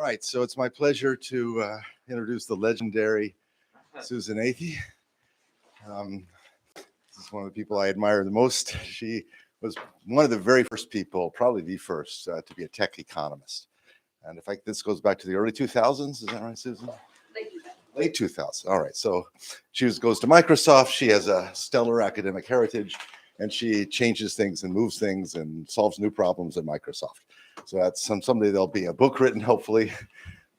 All right, so it's my pleasure to introduce the legendary Susan Athey. This is one of the people I admire the most. She was one of the very first people, probably the first, to be a tech economist. And in fact, this goes back to the early 2000s. Is that right, Susan? Late 2000s. All right. So she goes to Microsoft. She has a stellar academic heritage, and she changes things and moves things and solves new problems at Microsoft. So that's someday there'll be a book written, hopefully,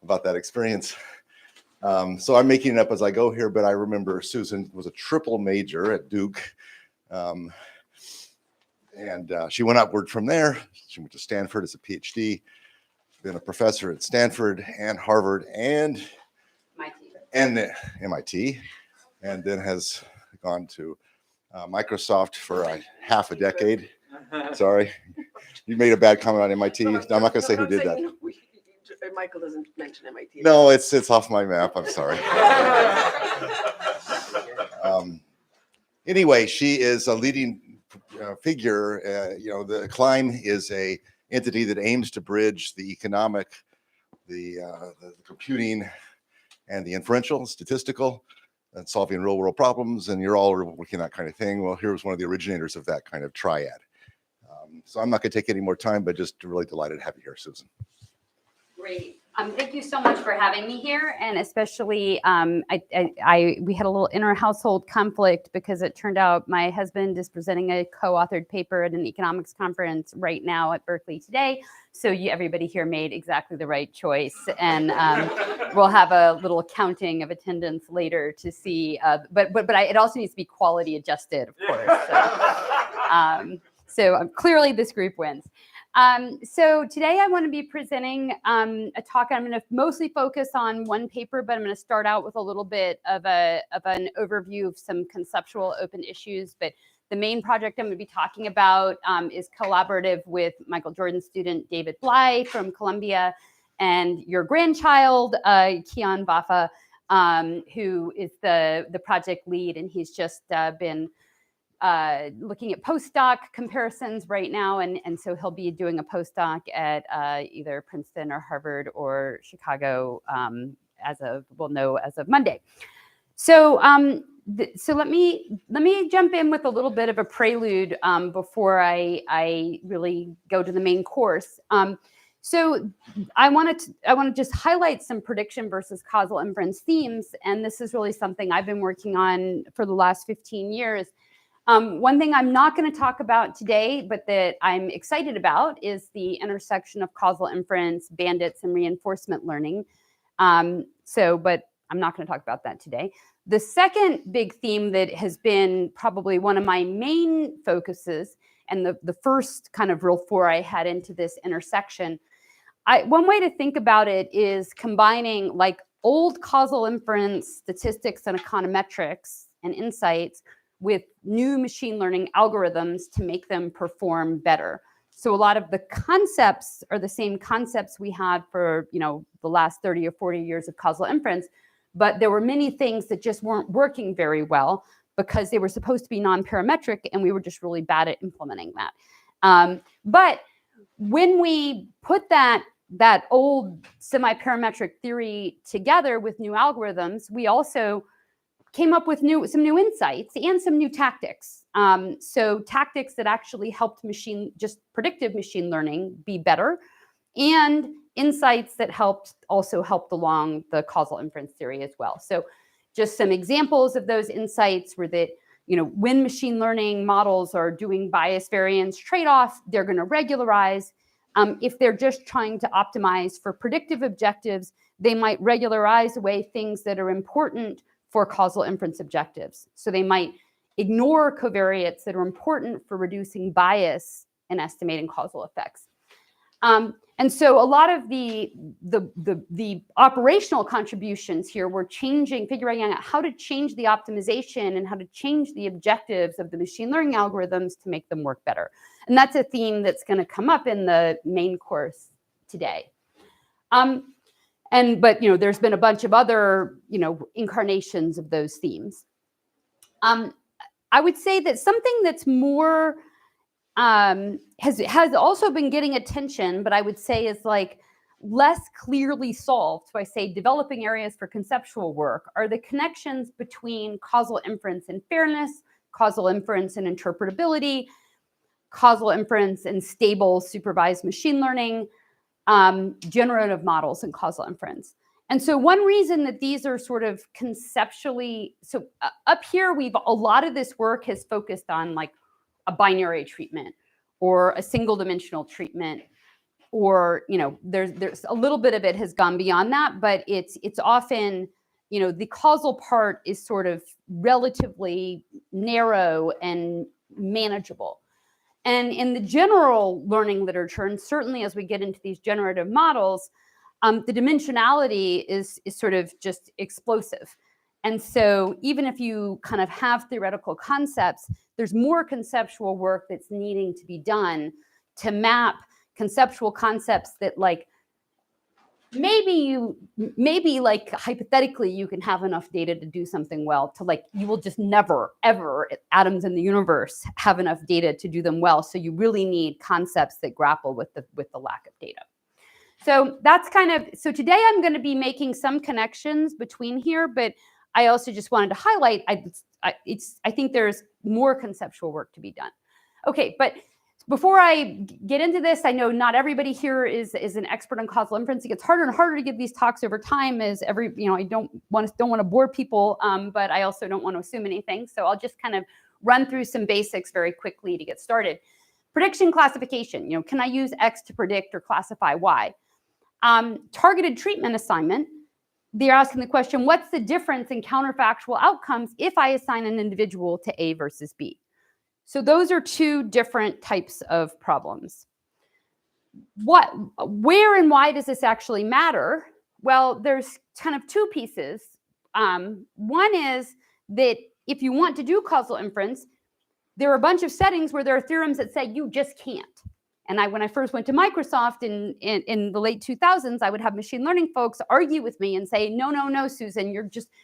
about that experience. So I'm making it up as I go here, but I remember Susan was a triple major at Duke. And she went upward from there. She went to Stanford as a PhD, been a professor at Stanford and Harvard and MIT, and then has gone to Microsoft for half a decade. Sorry, you made a bad comment on MIT. I'm not going to say who did that. Michael doesn't mention MIT. No, it's off my map. I'm sorry. Anyway, she is a leading figure. The Climb is a entity that aims to bridge the economic, the computing, and the inferential, statistical, and solving real world problems. And you're all working that kind of thing. Well, here's one of the originators of that kind of triad. So I'm not going to take any more time, but just really delighted to have you here, Susan. Great. Thank you so much for having me here, and especially we had a little inner household conflict because it turned out my husband is presenting a co-authored paper at an economics conference right now at Berkeley today. So everybody here made exactly the right choice, and we'll have a little counting of attendance later to see. But it also needs to be quality adjusted, of course. So clearly this group wins. So today I want to be presenting a talk. I'm going to mostly focus on one paper, but I'm going to start out with a little bit of an overview of some conceptual open issues. But the main project I'm going to be talking about is collaborative with Michael Jordan's student David Bly from Columbia and your grandchild, Kian Bafa, who is the project lead, and he's just been looking at postdoc comparisons right now, and so he'll be doing a postdoc at either Princeton or Harvard or Chicago as of Monday. So so let me jump in with a little bit of a prelude before I really go to the main course. So I want to just highlight some prediction versus causal inference themes, and this is really something I've been working on for the last 15 years. One thing I'm not going to talk about today, but that I'm excited about, is the intersection of causal inference, bandits, and reinforcement learning. But I'm not going to talk about that today. The second big theme that has been probably one of my main focuses, and the first kind of real foray I had into this intersection, one way to think about it is combining like old causal inference statistics and econometrics and insights with new machine learning algorithms to make them perform better. So a lot of the concepts are the same concepts we had for the last 30 or 40 years of causal inference, but there were many things that just weren't working very well because they were supposed to be non-parametric, and we were just really bad at implementing that. But when we put that old semi-parametric theory together with new algorithms, we also came up with some new insights and some new tactics. So tactics that actually helped predictive machine learning be better, and insights that also helped along the causal inference theory as well. So just some examples of those insights were that, when machine learning models are doing bias variance trade-off, they're going to regularize. If they're just trying to optimize for predictive objectives, they might regularize away things that are important for causal inference objectives. So they might ignore covariates that are important for reducing bias and estimating causal effects. And so a lot of the operational contributions here were figuring out how to change the optimization and how to change the objectives of the machine learning algorithms to make them work better. And that's a theme that's going to come up in the main course today. But there's been a bunch of other incarnations of those themes. I would say that something that's more has also been getting attention, but I would say is like less clearly solved, so I say developing areas for conceptual work, are the connections between causal inference and fairness, causal inference and interpretability, causal inference and stable supervised machine learning, generative models and causal inference. And so one reason that these are sort of conceptually, so up here, a lot of this work has focused on like a binary treatment or a single dimensional treatment, or, you know, there's a little bit of it has gone beyond that, but it's often, you know, the causal part is sort of relatively narrow and manageable. And in the general learning literature, and certainly as we get into these generative models, the dimensionality is sort of just explosive. And so even if you kind of have theoretical concepts, there's more conceptual work that's needing to be done to map conceptual concepts that, like, maybe like hypothetically you can have enough data to do something well, to like you will just never ever atoms in the universe have enough data to do them well. So you really need concepts that grapple with the lack of data. So that's kind of, so today I'm going to be making some connections between here, but I also just wanted to highlight I think there's more conceptual work to be done. Okay, but before I get into this, I know not everybody here is an expert on causal inference. It gets harder and harder to give these talks over time, as I don't want to bore people, but I also don't want to assume anything. So I'll just kind of run through some basics very quickly to get started. Prediction classification, can I use X to predict or classify Y? Targeted treatment assignment, they're asking the question, what's the difference in counterfactual outcomes if I assign an individual to A versus B? So those are two different types of problems. Where and why does this actually matter? Well, there's kind of two pieces. One is that if you want to do causal inference, there are a bunch of settings where there are theorems that say you just can't. And when I first went to Microsoft in the late 2000s, I would have machine learning folks argue with me and say, no, Susan,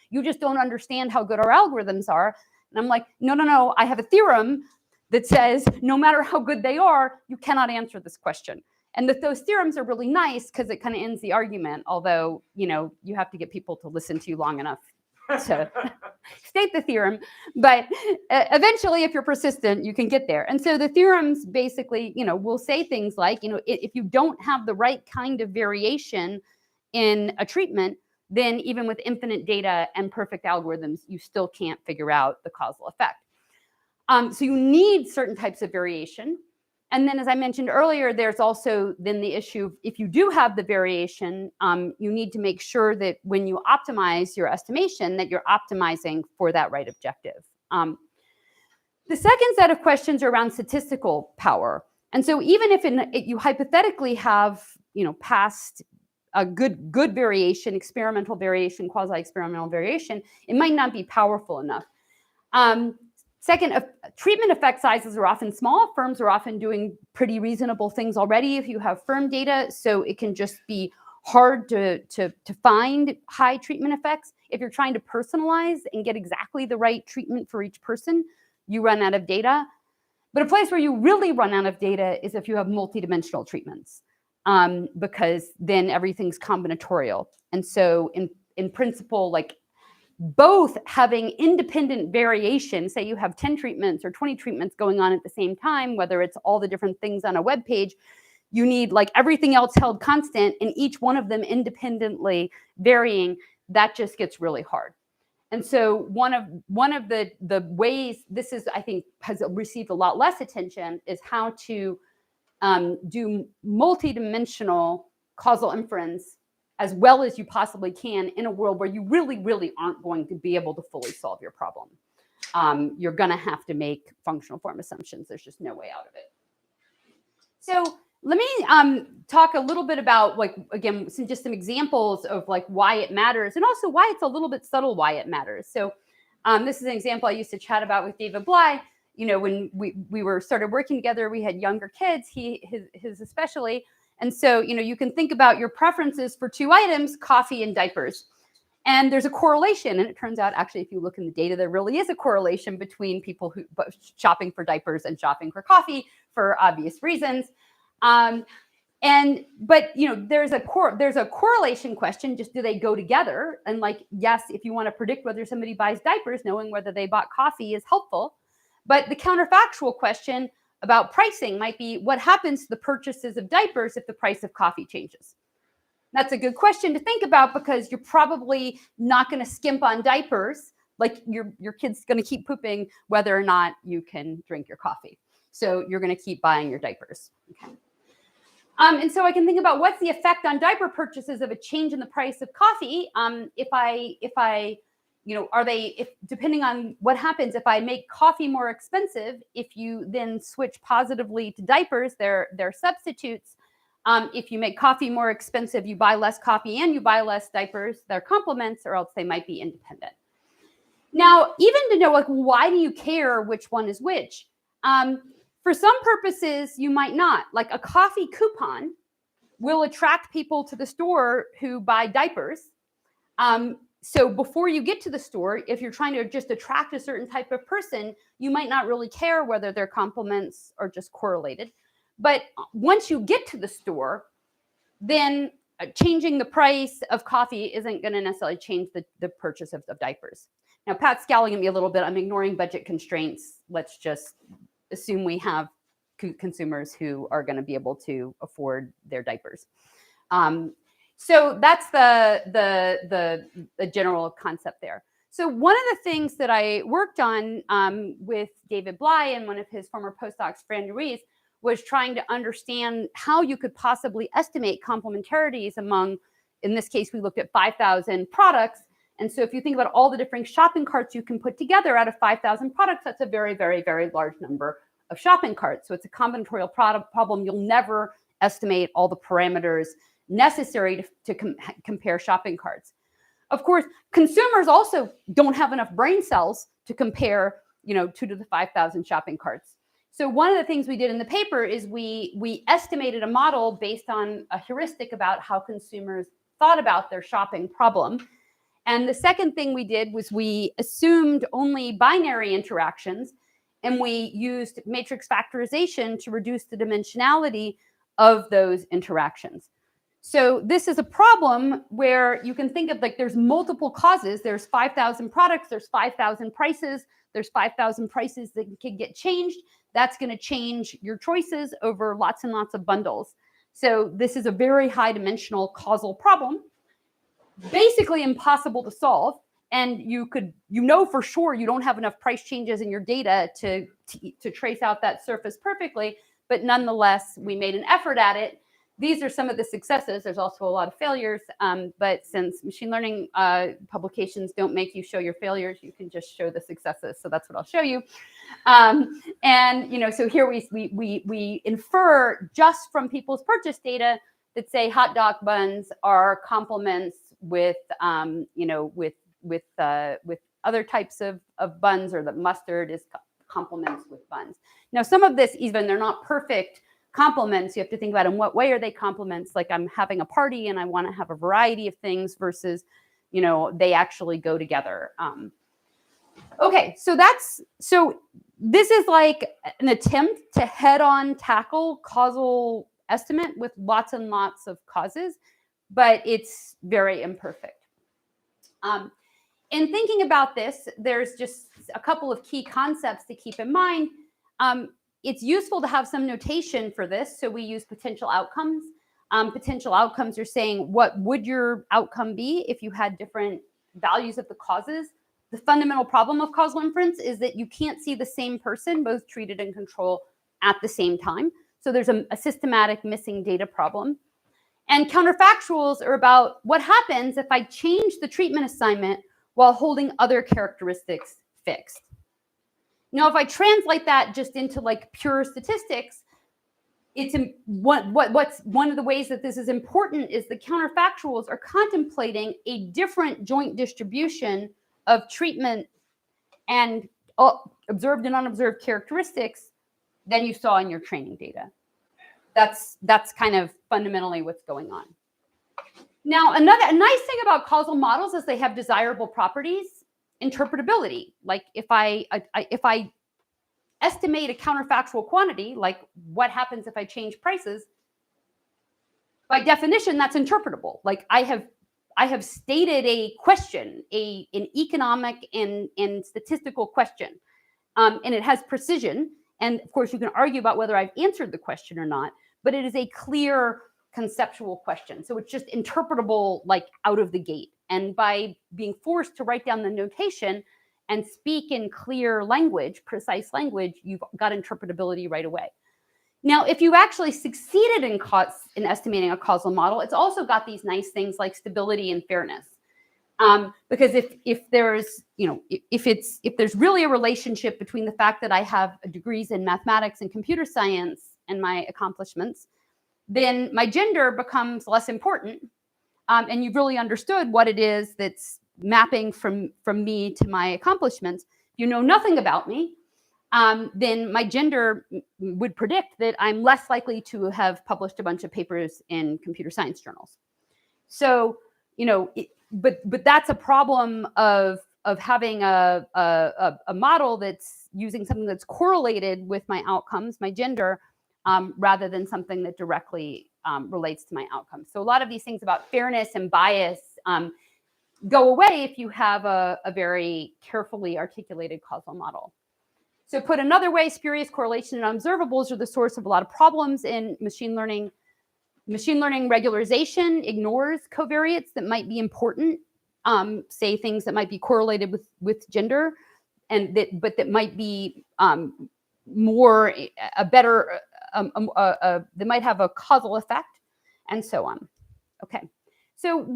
you just don't understand how good our algorithms are. And I'm like, no, I have a theorem that says no matter how good they are, you cannot answer this question. And that those theorems are really nice because it kind of ends the argument, although, you have to get people to listen to you long enough to state the theorem. But eventually, if you're persistent, you can get there. And so the theorems basically, will say things like, if you don't have the right kind of variation in a treatment, then even with infinite data and perfect algorithms, you still can't figure out the causal effect. So you need certain types of variation. And then, as I mentioned earlier, there's also then the issue of if you do have the variation, you need to make sure that when you optimize your estimation, that you're optimizing for that right objective. The second set of questions are around statistical power. And so even if you hypothetically have, past a good variation, experimental variation, quasi-experimental variation, it might not be powerful enough. Second, treatment effect sizes are often small. Firms are often doing pretty reasonable things already if you have firm data, so it can just be hard to find high treatment effects. If you're trying to personalize and get exactly the right treatment for each person, you run out of data. But a place where you really run out of data is if you have multidimensional treatments, because then everything's combinatorial. And so in principle, like, both having independent variation, say you have 10 treatments or 20 treatments going on at the same time, whether it's all the different things on a web page, you need like everything else held constant and each one of them independently varying. That just gets really hard. And so one of the ways this is, I think, has received a lot less attention is how to do multidimensional causal inference as well as you possibly can in a world where you really, really aren't going to be able to fully solve your problem. You're going to have to make functional form assumptions. There's just no way out of it. So let me talk a little bit about, like, again, just some examples of like why it matters and also why it's a little bit subtle why it matters. So this is an example I used to chat about with David Bly. When we started working together, we had younger kids, his especially. And so, you can think about your preferences for two items, coffee and diapers. And there's a correlation. And it turns out, actually, if you look in the data, there really is a correlation between people who shopping for diapers and shopping for coffee for obvious reasons. But there's a correlation question. Just do they go together? And like, yes, if you want to predict whether somebody buys diapers, knowing whether they bought coffee is helpful. But the counterfactual question about pricing might be, what happens to the purchases of diapers if the price of coffee changes? That's a good question to think about, because you're probably not going to skimp on diapers. Like your kid's going to keep pooping whether or not you can drink your coffee. So you're going to keep buying your diapers. Okay. And so I can think about what's the effect on diaper purchases of a change in the price of coffee. Depending on what happens, if I make coffee more expensive, if you then switch positively to diapers, they're substitutes. If you make coffee more expensive, you buy less coffee and you buy less diapers. They're complements, or else they might be independent. Now, even to know, like, why do you care which one is which? For some purposes, you might not. Like, a coffee coupon will attract people to the store who buy diapers. So before you get to the store, if you're trying to just attract a certain type of person, you might not really care whether they're complements or just correlated. But once you get to the store, then changing the price of coffee isn't going to necessarily change the purchase of diapers. Now, Pat's scowling at me a little bit. I'm ignoring budget constraints. Let's just assume we have consumers who are going to be able to afford their diapers. So that's the general concept there. So one of the things that I worked on with David Bly and one of his former postdocs, Fran Ruiz, was trying to understand how you could possibly estimate complementarities among, in this case, we looked at 5,000 products. And so if you think about all the different shopping carts you can put together out of 5,000 products, that's a very, very, very large number of shopping carts. So it's a combinatorial problem. You'll never estimate all the parameters necessary to compare shopping carts. Of course, consumers also don't have enough brain cells to compare, 2 to the 5,000 shopping carts. So one of the things we did in the paper is we estimated a model based on a heuristic about how consumers thought about their shopping problem. And the second thing we did was we assumed only binary interactions, and we used matrix factorization to reduce the dimensionality of those interactions. So this is a problem where you can think of, like, there's multiple causes. There's 5,000 products, there's 5,000 prices, there's 5,000 prices that can get changed. That's going to change your choices over lots and lots of bundles. So this is a very high dimensional causal problem, basically impossible to solve. And you for sure you don't have enough price changes in your data to trace out that surface perfectly, but nonetheless, we made an effort at it. These are some of the successes. There's also a lot of failures, but since machine learning publications don't make you show your failures, you can just show the successes. So that's what I'll show you. So here we infer just from people's purchase data that say hot dog buns are complements with other types of buns, or that mustard is complements with buns. Now, some of this, even they're not perfect complements. You have to think about in what way are they complements. Like, I'm having a party and I want to have a variety of things versus, they actually go together. Okay, so this is like an attempt to head-on tackle causal estimate with lots and lots of causes, but it's very imperfect. In thinking about this, there's just a couple of key concepts to keep in mind. It's useful to have some notation for this. So we use potential outcomes. Potential outcomes are saying, what would your outcome be if you had different values of the causes? The fundamental problem of causal inference is that you can't see the same person, both treated and control, at the same time. So there's a systematic missing data problem. And counterfactuals are about what happens if I change the treatment assignment while holding other characteristics fixed. Now, if I translate that just into like pure statistics, it's what's one of the ways that this is important is the counterfactuals are contemplating a different joint distribution of treatment and observed and unobserved characteristics than you saw in your training data. That's kind of fundamentally what's going on. Now, a nice thing about causal models is they have desirable properties. Interpretability, like if I estimate a counterfactual quantity, like what happens if I change prices, by definition, that's interpretable. Like I have stated a question, an economic and statistical question, and it has precision. And of course, you can argue about whether I've answered the question or not, but it is a clear conceptual question. So it's just interpretable like out of the gate. And by being forced to write down the notation and speak in clear language, precise language, you've got interpretability right away. Now, if you actually succeeded in estimating a causal model, it's also got these nice things like stability and fairness. Because if there's, if there's really a relationship between the fact that I have degrees in mathematics and computer science and my accomplishments, then my gender becomes less important. And you've really understood what it is that's mapping from me to my accomplishments. You know nothing about me, then my gender would predict that I'm less likely to have published a bunch of papers in computer science journals. So, but that's a problem of having a model that's using something that's correlated with my outcomes, my gender, rather than something that directly relates to my outcomes. So a lot of these things about fairness and bias go away if you have a very carefully articulated causal model. So put another way, spurious correlation and observables are the source of a lot of problems in machine learning. Machine learning regularization ignores covariates that might be important, say things that might be correlated with gender, and that might be that might have a causal effect, and so on. Okay, so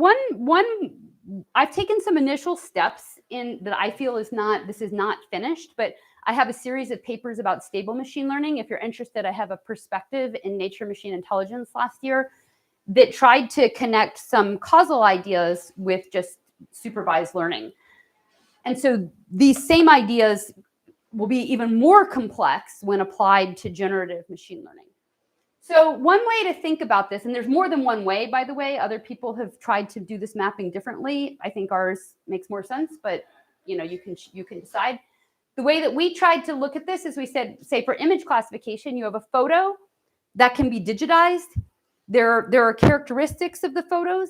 I've taken some initial steps in that I feel this is not finished, but I have a series of papers about stable machine learning. If you're interested, I have a perspective in Nature Machine Intelligence last year that tried to connect some causal ideas with just supervised learning. And so these same ideas will be even more complex when applied to generative machine learning. So one way to think about this, and there's more than one way, by the way, other people have tried to do this mapping differently. I think ours makes more sense, but you can decide. The way that we tried to look at this is we said, say for image classification, you have a photo that can be digitized. There are characteristics of the photos.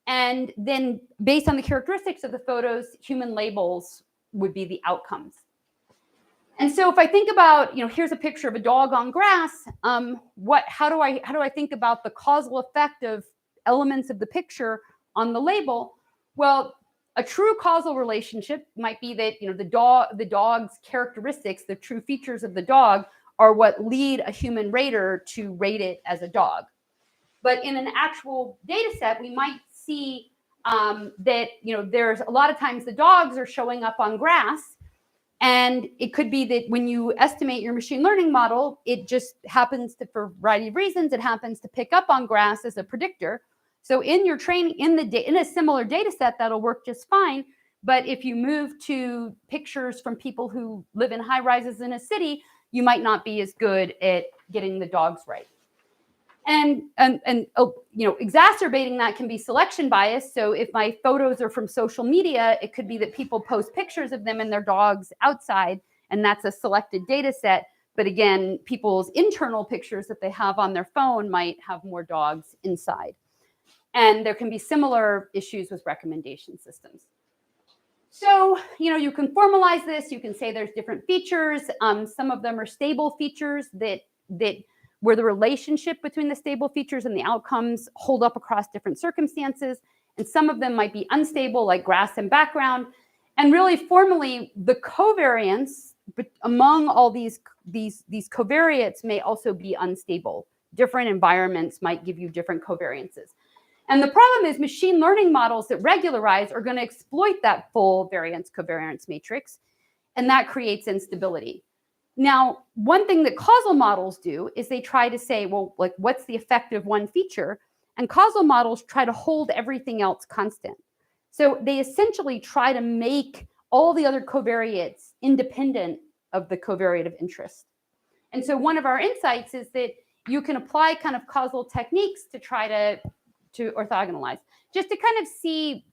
And then based on the characteristics of the photos, human labels would be the outcomes. And so if I think about, here's a picture of a dog on grass, how do I think about the causal effect of elements of the picture on the label? Well, a true causal relationship might be that the dog's characteristics, the true features of the dog, are what lead a human rater to rate it as a dog. But in an actual data set, we might see that there's a lot of times the dogs are showing up on grass, and it could be that when you estimate your machine learning model, it just happens to, for a variety of reasons, it happens to pick up on grass as a predictor. So in your training, in a similar data set, that'll work just fine. But if you move to pictures from people who live in high rises in a city, you might not be as good at getting the dogs right. And exacerbating that can be selection bias. So if my photos are from social media, it could be that people post pictures of them and their dogs outside, and that's a selected data set. But again, people's internal pictures that they have on their phone might have more dogs inside. And there can be similar issues with recommendation systems. So, you can formalize this. You can say there's different features. Some of them are stable features that where the relationship between the stable features and the outcomes hold up across different circumstances. And some of them might be unstable, like grass and background. And really formally, the covariance among all these covariates may also be unstable. Different environments might give you different covariances. And the problem is machine learning models that regularize are going to exploit that full variance covariance matrix, and that creates instability. Now, one thing that causal models do is they try to say, well, like, what's the effect of one feature? And causal models try to hold everything else constant. So they essentially try to make all the other covariates independent of the covariate of interest. And so one of our insights is that you can apply kind of causal techniques to try to orthogonalize, just to kind of see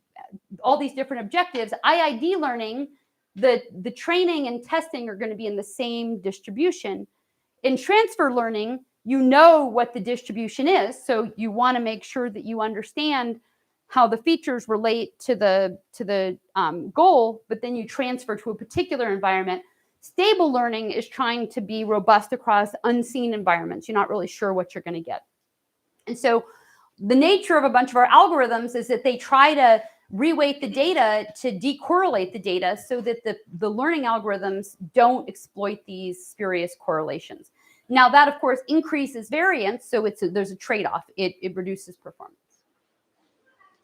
all these different objectives. IID learning, the training and testing are going to be in the same distribution. In transfer learning, you know what the distribution is. So you want to make sure that you understand how the features relate to the goal, but then you transfer to a particular environment. Stable learning is trying to be robust across unseen environments. You're not really sure what you're going to get. And so the nature of a bunch of our algorithms is that they try to reweight the data to decorrelate the data so that the learning algorithms don't exploit these spurious correlations. Now that, of course, increases variance, so there's a trade-off. It reduces performance.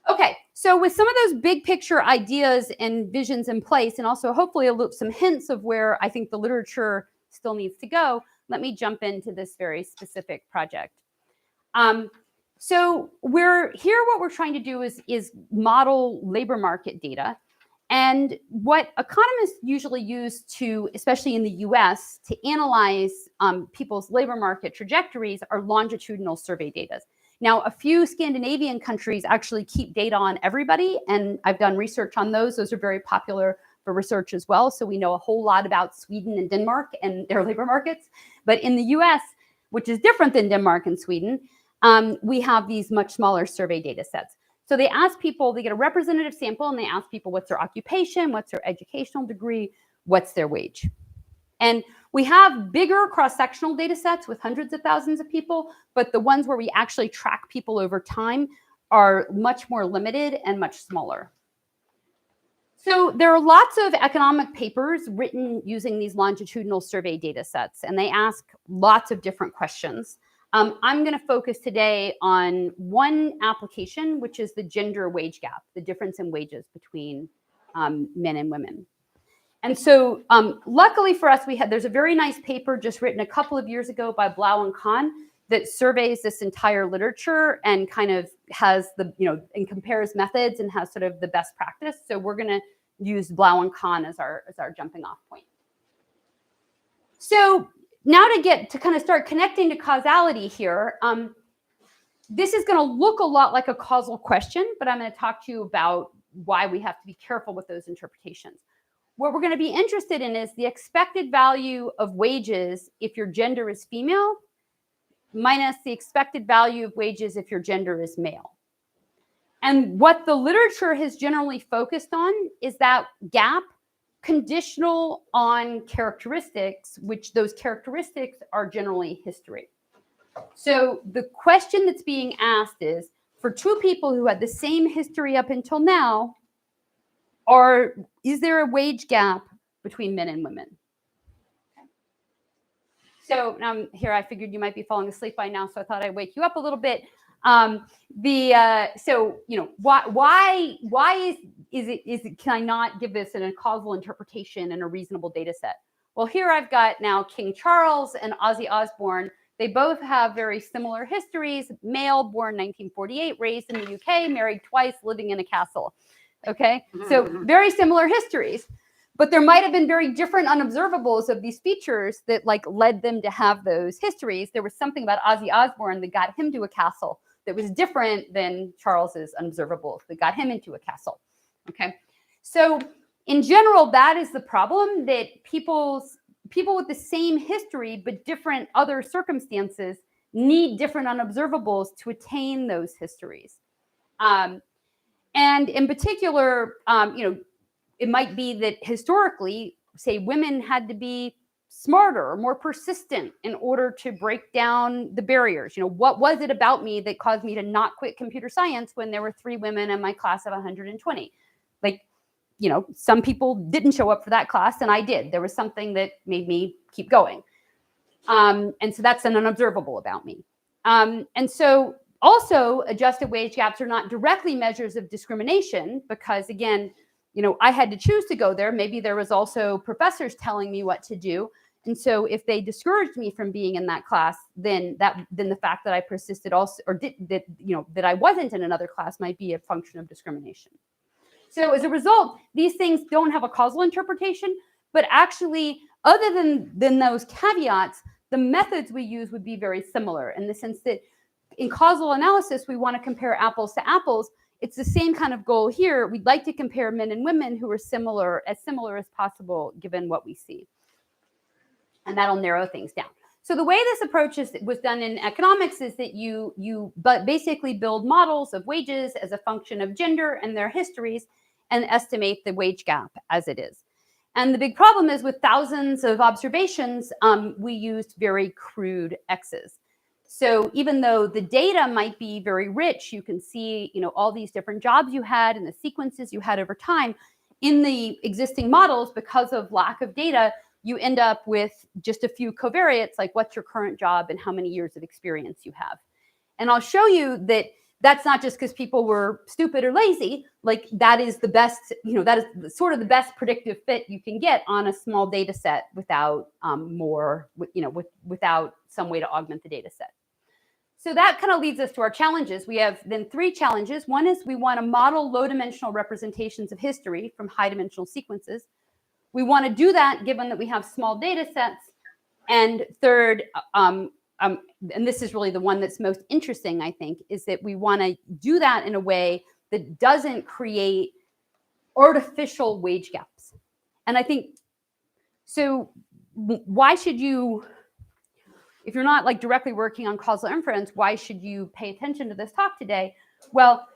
Okay, so with some of those big picture ideas and visions in place, and also hopefully some hints of where I think the literature still needs to go, let me jump into this very specific project. So what we're trying to do is model labor market data. And what economists usually use to, especially in the US, to analyze people's labor market trajectories are longitudinal survey data. Now, a few Scandinavian countries actually keep data on everybody, and I've done research on those. Those are very popular for research as well. So we know a whole lot about Sweden and Denmark and their labor markets. But in the US, which is different than Denmark and Sweden, we have these much smaller survey data sets. So they ask people, they get a representative sample, and they ask people what's their occupation, what's their educational degree, what's their wage. And we have bigger cross-sectional data sets with hundreds of thousands of people, but the ones where we actually track people over time are much more limited and much smaller. So there are lots of economic papers written using these longitudinal survey data sets, and they ask lots of different questions. I'm going to focus today on one application, which is the gender wage gap, the difference in wages between men and women. And so luckily for us, there's a very nice paper just written a couple of years ago by Blau and Kahn that surveys this entire literature and kind of has and compares methods and has sort of the best practice. So we're going to use Blau and Kahn as our jumping off point. So now to kind of start connecting to causality here, this is going to look a lot like a causal question, but I'm going to talk to you about why we have to be careful with those interpretations. What we're going to be interested in is the expected value of wages if your gender is female minus the expected value of wages if your gender is male. And what the literature has generally focused on is that gap conditional on characteristics, which those characteristics are generally history. So the question that's being asked is, for two people who had the same history up until now, is there a wage gap between men and women? Okay. So here I figured you might be falling asleep by now, so I thought I'd wake you up a little bit. Why can I not give this in a causal interpretation in a reasonable data set? Well, here I've got now King Charles and Ozzy Osbourne. They both have very similar histories. Male, born 1948, raised in the UK, married twice, living in a castle. Okay, so very similar histories, but there might have been very different unobservables of these features that led them to have those histories. There was something about Ozzy Osbourne that got him to a castle that was different than Charles's unobservables that got him into a castle. Okay, so in general, that is the problem, that people with the same history but different other circumstances need different unobservables to attain those histories. And in particular, it might be that historically, say, women had to be smarter or more persistent in order to break down the barriers. What was it about me that caused me to not quit computer science when there were 3 women in my class of 120? Some people didn't show up for that class, and I did. There was something that made me keep going. And so that's an unobservable about me. And so also, adjusted wage gaps are not directly measures of discrimination because, again, I had to choose to go there. Maybe there was also professors telling me what to do. And so if they discouraged me from being in that class, then the fact that I persisted also, or that I wasn't in another class might be a function of discrimination. So as a result, these things don't have a causal interpretation, but actually, other than those caveats, the methods we use would be very similar in the sense that in causal analysis, we want to compare apples to apples. It's the same kind of goal here. We'd like to compare men and women who are similar as possible given what we see. And that'll narrow things down. So the way this approach was done in economics is that you basically build models of wages as a function of gender and their histories and estimate the wage gap as it is. And the big problem is with thousands of observations, we used very crude X's. So even though the data might be very rich, you can see, all these different jobs you had and the sequences you had over time. In the existing models, because of lack of data, you end up with just a few covariates, like what's your current job and how many years of experience you have. And I'll show you that that's not just because people were stupid or lazy. Like that is the best, that is sort of the best predictive fit you can get on a small data set without without some way to augment the data set. So that kind of leads us to our challenges. We have then 3 challenges. One is we want to model low-dimensional representations of history from high-dimensional sequences. We want to do that given that we have small data sets. And third, and this is really the one that's most interesting, I think, is that we want to do that in a way that doesn't create artificial wage gaps. And I think, so why should you, if you're not like directly working on causal inference, why should you pay attention to this talk today? Well,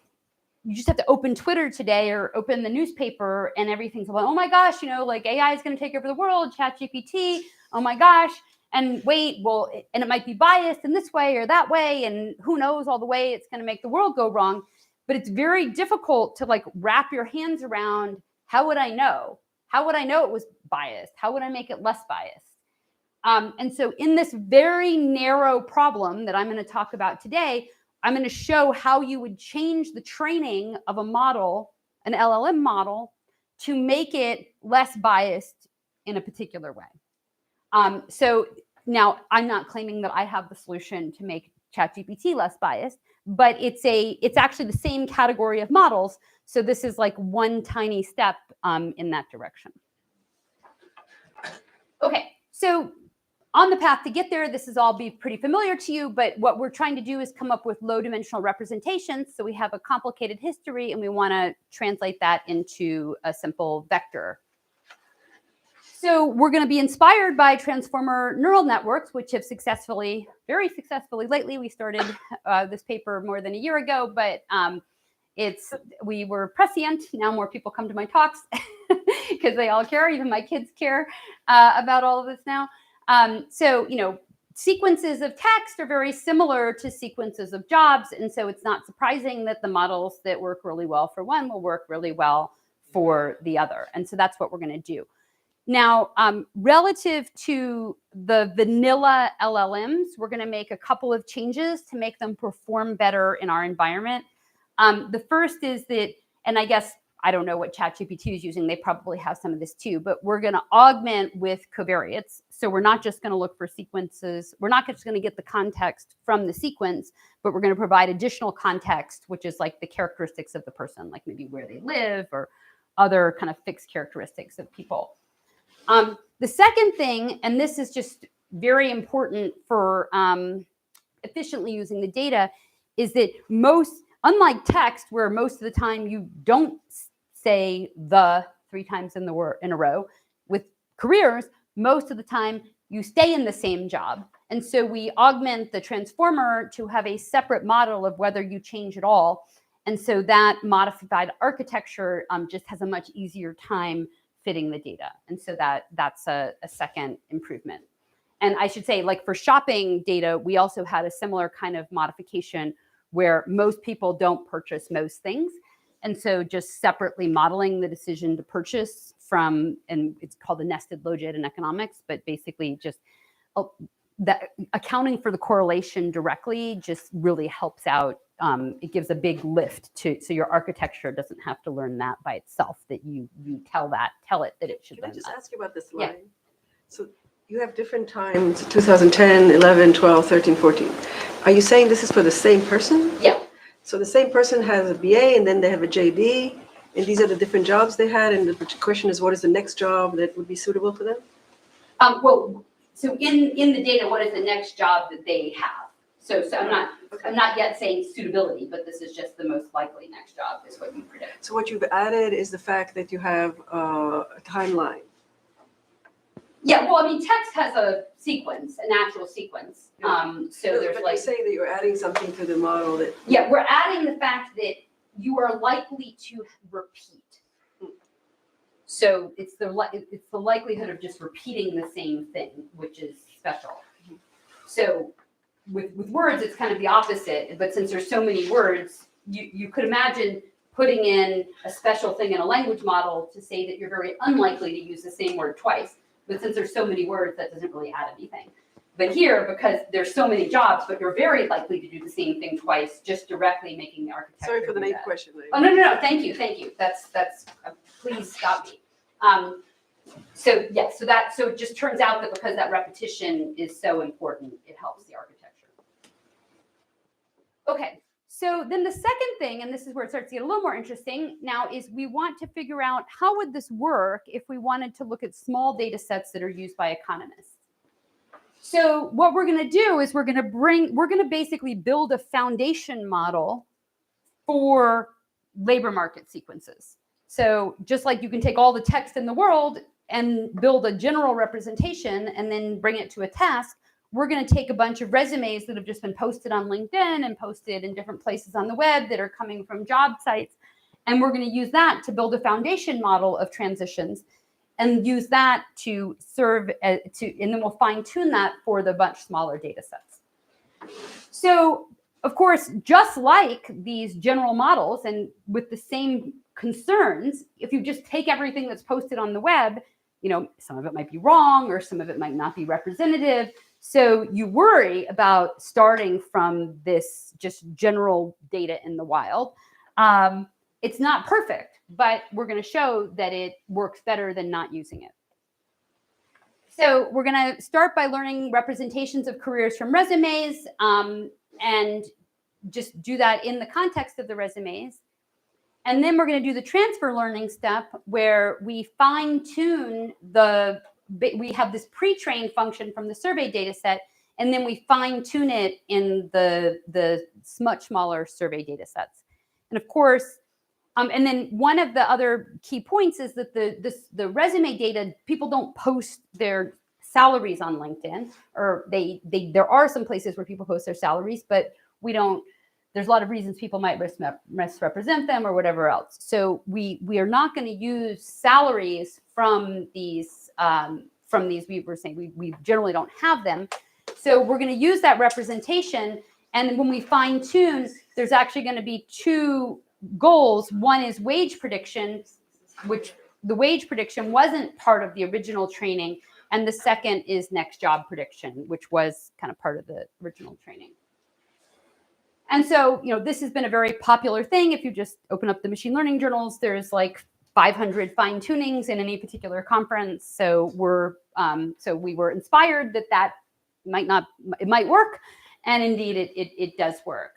you just have to open Twitter today or open the newspaper and everything's like, oh my gosh, like AI is going to take over the world, ChatGPT, oh my gosh. And wait, well, and it might be biased in this way or that way. And who knows all the way it's going to make the world go wrong. But it's very difficult to like wrap your hands around, how would I know? How would I know it was biased? How would I make it less biased? And so in this very narrow problem that I'm going to talk about today, I'm going to show how you would change the training of a model, an LLM model, to make it less biased in a particular way. So now I'm not claiming that I have the solution to make ChatGPT less biased, but it's actually the same category of models. So this is like one tiny step in that direction. Okay, so on the path to get there, this is all be pretty familiar to you, but what we're trying to do is come up with low-dimensional representations. So we have a complicated history, and we want to translate that into a simple vector. So we're going to be inspired by transformer neural networks, which have very successfully lately. We started this paper more than a year ago, but we were prescient. Now more people come to my talks because they all care. Even my kids care about all of this now. So, sequences of text are very similar to sequences of jobs. And so it's not surprising that the models that work really well for one will work really well for the other. And so that's what we're going to do. Now, relative to the vanilla LLMs, we're going to make a couple of changes to make them perform better in our environment. The first is that, and I guess, I don't know what ChatGPT is using. They probably have some of this too, but we're going to augment with covariates. So we're not just going to look for sequences. We're not just going to get the context from the sequence, but we're going to provide additional context, which is like the characteristics of the person, like maybe where they live or other kind of fixed characteristics of people. The second thing, and this is just very important for efficiently using the data, is that unlike text, where most of the time you don't say the 3 times in a row, with careers, most of the time you stay in the same job. And so we augment the transformer to have a separate model of whether you change at all. And so that modified architecture just has a much easier time fitting the data. And so that's a second improvement. And I should say, like for shopping data, we also had a similar kind of modification where most people don't purchase most things. And so just separately modeling the decision to purchase from, and it's called the nested logit in economics, but basically just that accounting for the correlation directly just really helps out. It gives a big lift so your architecture doesn't have to learn that by itself, that you tell it that it should learn that. Can I just ask you about this line? Yeah. So you have different times, 2010, 11, 12, 13, 14. Are you saying this is for the same person? Yeah. So the same person has a BA and then they have a JD, and these are the different jobs they had, and the question is, what is the next job that would be suitable for them? So in the data, what is the next job that they have? So I'm not yet saying suitability, but this is just the most likely next job is what you predict. So what you've added is the fact that you have a timeline. Yeah, well, I mean, text has a sequence, a natural sequence. So there's But like, you're saying that you're adding something to the model that. yeah, we're adding the fact that you are likely to repeat. So it's the likelihood of just repeating the same thing, which is special. So with words, it's kind of the opposite. But since there's so many words, you could imagine putting in a special thing in a language model to say that you're very unlikely to use the same word twice. But since there's so many words, that doesn't really add anything. But here, because there's so many jobs, but you're very likely to do the same thing twice, just directly making the architecture. Sorry for the do naive that. question. Oh, no, thank you. That's please stop me. So it just turns out that because that repetition is so important, it helps the architecture. Okay, so then the second thing, and this is where it starts to get a little more interesting now, is we want to figure out how would this work if we wanted to look at small data sets that are used by economists. So what we're going to do is we're going to basically build a foundation model for labor market sequences. So just like you can take all the text in the world and build a general representation and then bring it to a task, we're going to take a bunch of resumes that have just been posted on LinkedIn and posted in different places on the web that are coming from job sites, and we're going to use that to build a foundation model of transitions and use that to serve and then we'll fine tune that for the much smaller data sets. So of course, just like these general models and with the same concerns, if you just take everything that's posted on the web, some of it might be wrong or some of it might not be representative. So you worry about starting from this just general data in the wild. It's not perfect, but we're going to show that it works better than not using it. So we're going to start by learning representations of careers from resumes and just do that in the context of the resumes. And then we're going to do the transfer learning step where we fine tune we have this pre-trained function from the survey data set, and then we fine tune it in the much smaller survey data sets. And of course, and then one of the other key points is that the resume data, people don't post their salaries on LinkedIn, or there are some places where people post their salaries, but we don't. There's a lot of reasons people might misrepresent them or whatever else. So we are not going to use salaries from these. We were saying we generally don't have them. So we're going to use that representation. And when we fine tune, there's actually going to be two goals. One is wage prediction, which the wage prediction wasn't part of the original training. And the second is next job prediction, which was kind of part of the original training. And so, this has been a very popular thing. If you just open up the machine learning journals, there's like 500 fine tunings in any particular conference. So we were inspired that it might work. And indeed, it does work.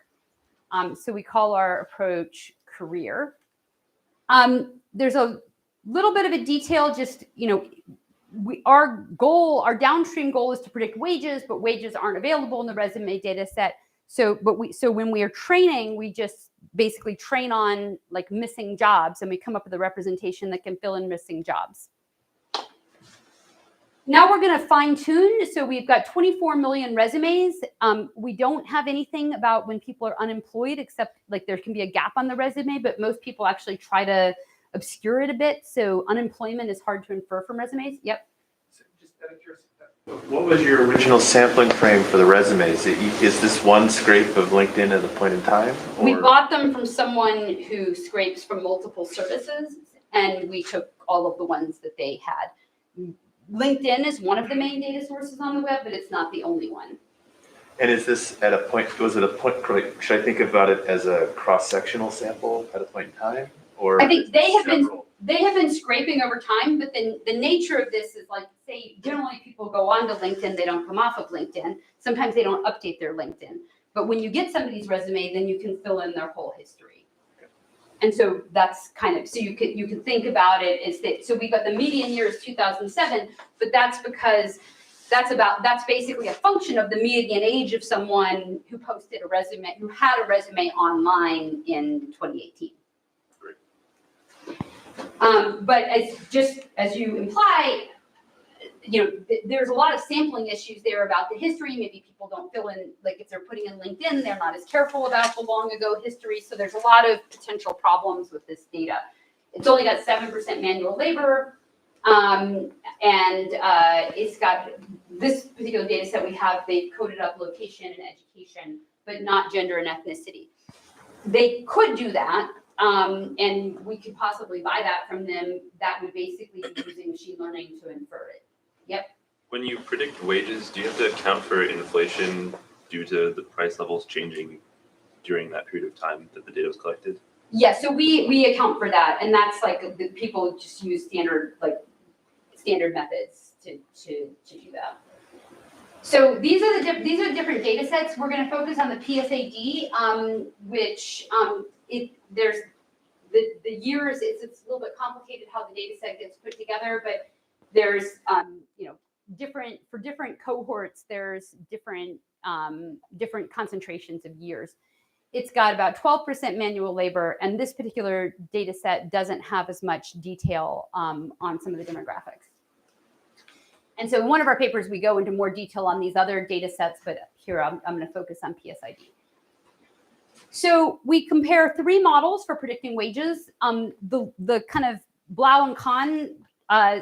So we call our approach career. There's a little bit of a detail, just, our downstream goal is to predict wages, but wages aren't available in the resume data set. So when we are training, we just basically train on like missing jobs, and we come up with a representation that can fill in missing jobs. Now we're going to fine tune. So we've got 24 million resumes. We don't have anything about when people are unemployed, except like there can be a gap on the resume, but most people actually try to obscure it a bit. So unemployment is hard to infer from resumes. Yep. So just out of curiosity, what was your original sampling frame for the resumes? Is this one scrape of LinkedIn at a point in time? Or? We bought them from someone who scrapes from multiple services, and we took all of the ones that they had. LinkedIn is one of the main data sources on the web, but it's not the only one. And is this at a point, should I think about it as a cross-sectional sample at a point in time? Or I think they have been scraping over time, but then the nature of this is like, say, generally people go onto LinkedIn, they don't come off of LinkedIn. Sometimes they don't update their LinkedIn. But when you get somebody's resume, then you can fill in their whole history. And so that's kind of, so you can think about it as that, so we got the median year is 2007, but that's because that's basically a function of the median age of someone who posted a resume, who had a resume online in 2018. But as you imply, there's a lot of sampling issues there about the history. Maybe people don't fill in, like if they're putting in LinkedIn, they're not as careful about the long ago history. So there's a lot of potential problems with this data. It's only got 7% manual labor. And it's got this particular data set we have, they've coded up location and education, but not gender and ethnicity. They could do that, and we could possibly buy that from them. That would basically be using machine learning to infer it. Yep. When you predict wages, do you have to account for inflation due to the price levels changing during that period of time that the data was collected? Yeah, so we account for that, and that's like the people just use standard methods to do that. So these are the different data sets. We're going to focus on the PSAD, which there's the years. It's a little bit complicated how the data set gets put together, but there's different cohorts. There's different concentrations of years. It's got about 12% manual labor, and this particular data set doesn't have as much detail on some of the demographics. And so in one of our papers, we go into more detail on these other data sets, but here I'm going to focus on PSID. So we compare 3 models for predicting wages. The kind of Blau and Kahn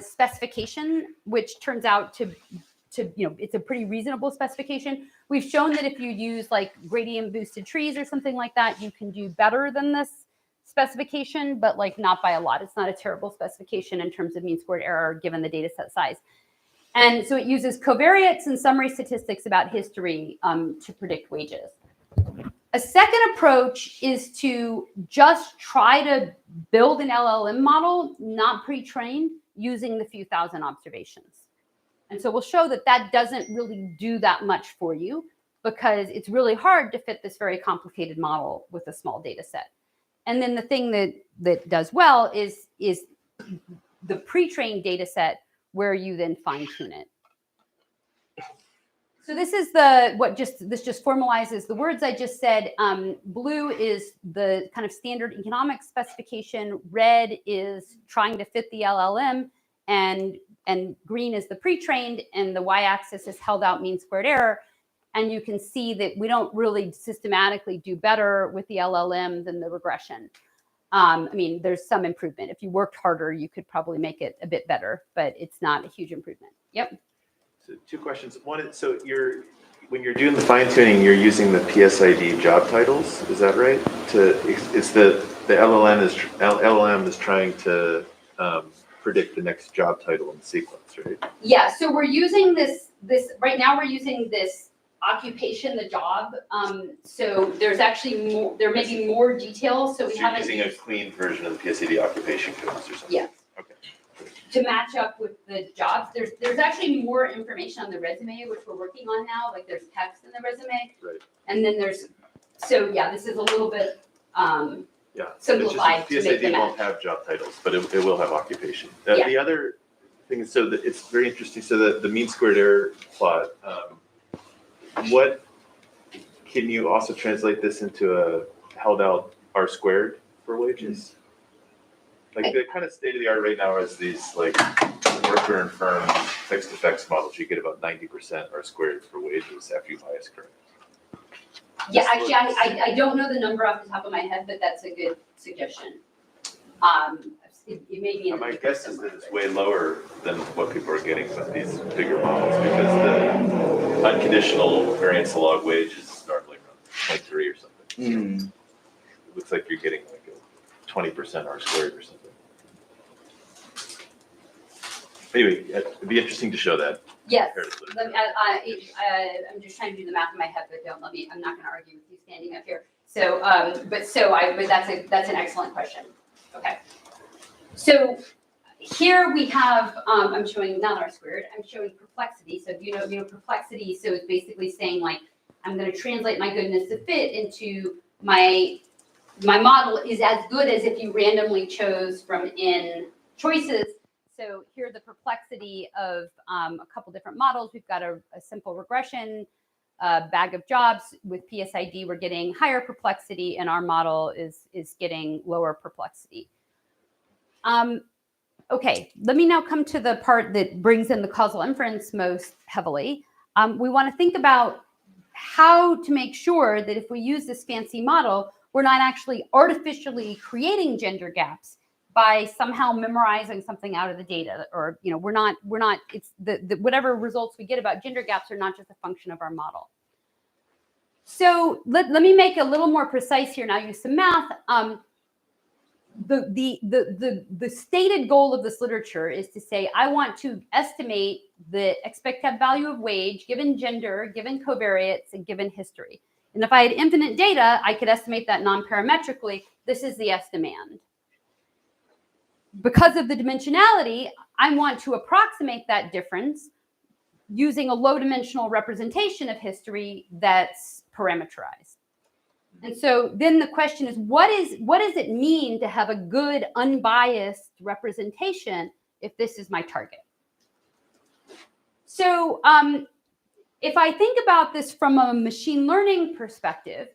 specification, which turns out to it's a pretty reasonable specification. We've shown that if you use like gradient boosted trees or something like that, you can do better than this specification, but like not by a lot. It's not a terrible specification in terms of mean squared error given the data set size. And so it uses covariates and summary statistics about history to predict wages. A second approach is to just try to build an LLM model, not pre-trained, using the few thousand observations. And so we'll show that that doesn't really do that much for you because it's really hard to fit this very complicated model with a small data set. And then the thing that does well is the pre-trained data set where you then fine tune it. So this is this just formalizes the words I just said. Blue is the kind of standard economic specification. Red is trying to fit the LLM, and green is the pre-trained, and the y-axis is held out mean squared error. And you can see that we don't really systematically do better with the LLM than the regression. I mean, there's some improvement. If you worked harder, you could probably make it a bit better, but it's not a huge improvement. Yep. So 2 questions. One is, so when you're doing the fine tuning, you're using the PSID job titles. Is that right? It's the LLM is trying to predict the next job title in the sequence, right? Yeah. So we're using this right now. We're using this occupation, the job. So there's actually more. There may be more details. So we haven't using a clean version of the PSID occupation codes or something. Yeah. Okay. To match up with the jobs. There's actually more information on the resume, which we're working on now. Like there's text in the resume. Right. And then this is a little bit simplified to make PSID the won't match. have job titles, but it will have occupation. Yeah. The other thing is, it's very interesting. So the mean squared error plot, what can you also translate this into a held out R squared for wages? Like the kind of state of the art right now is these like worker and firm fixed effects models. You get about 90% R squared for wages after you bias correct. Yeah, actually, I don't know the number off the top of my head, but that's a good suggestion. It may be. My guess is that it's way lower than what people are getting with these bigger models because the unconditional variance to log wage is normally around 0.3 or something. It looks like you're getting like a 20% R squared or something. Anyway, it'd be interesting to show that. Yes, I'm just trying to do the math in my head, but don't let me. I'm not going to argue with you standing up here. So, but that's an excellent question. Okay. So here we have. I'm showing not R squared. I'm showing perplexity. So you know perplexity. So it's basically saying like I'm going to translate my goodness to fit into my model is as good as if you randomly chose from in choices. So here the perplexity of a couple different models. We've got a simple regression, bag of jobs. With PSID, we're getting higher perplexity, and our model is getting lower perplexity. Okay, let me now come to the part that brings in the causal inference most heavily. We want to think about how to make sure that if we use this fancy model, we're not actually artificially creating gender gaps by somehow memorizing something out of the data, or we're not. It's the whatever results we get about gender gaps are not just a function of our model. So let me make a little more precise here. Now use some math. The stated goal of this literature is to say, I want to estimate the expected value of wage given gender, given covariates, and given history. And if I had infinite data, I could estimate that non-parametrically. This is the estimand. Because of the dimensionality, I want to approximate that difference using a low-dimensional representation of history that's parameterized. And so then the question is, what does it mean to have a good, unbiased representation if this is my target? So if I think about this from a machine learning perspective,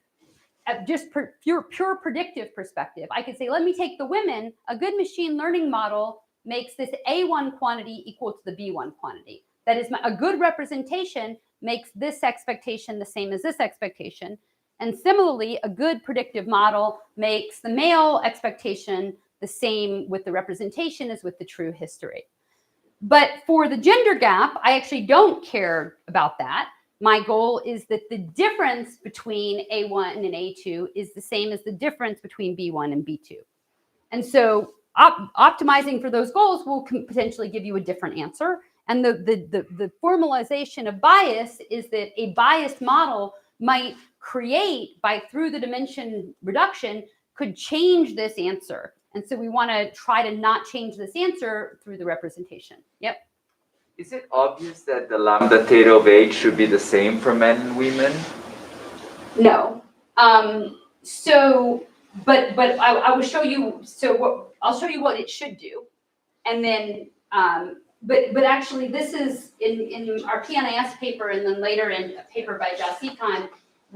just pure predictive perspective, I could say, let me take the women. A good machine learning model makes this A1 quantity equal to the B1 quantity. That is, a good representation makes this expectation the same as this expectation. And similarly, a good predictive model makes the male expectation the same with the representation as with the true history. But for the gender gap, I actually don't care about that. My goal is that the difference between A1 and A2 is the same as the difference between B1 and B2. And so optimizing for those goals will potentially give you a different answer. And the formalization of bias is that a biased model might create, through the dimension reduction, could change this answer. And so we want to try to not change this answer through the representation. Yep. Is it obvious that the lambda theta of age should be the same for men and women? No. But I will show you. I'll show you what it should do, and then. But actually, this is in our PNAS paper, and then later in a paper by Jasikan,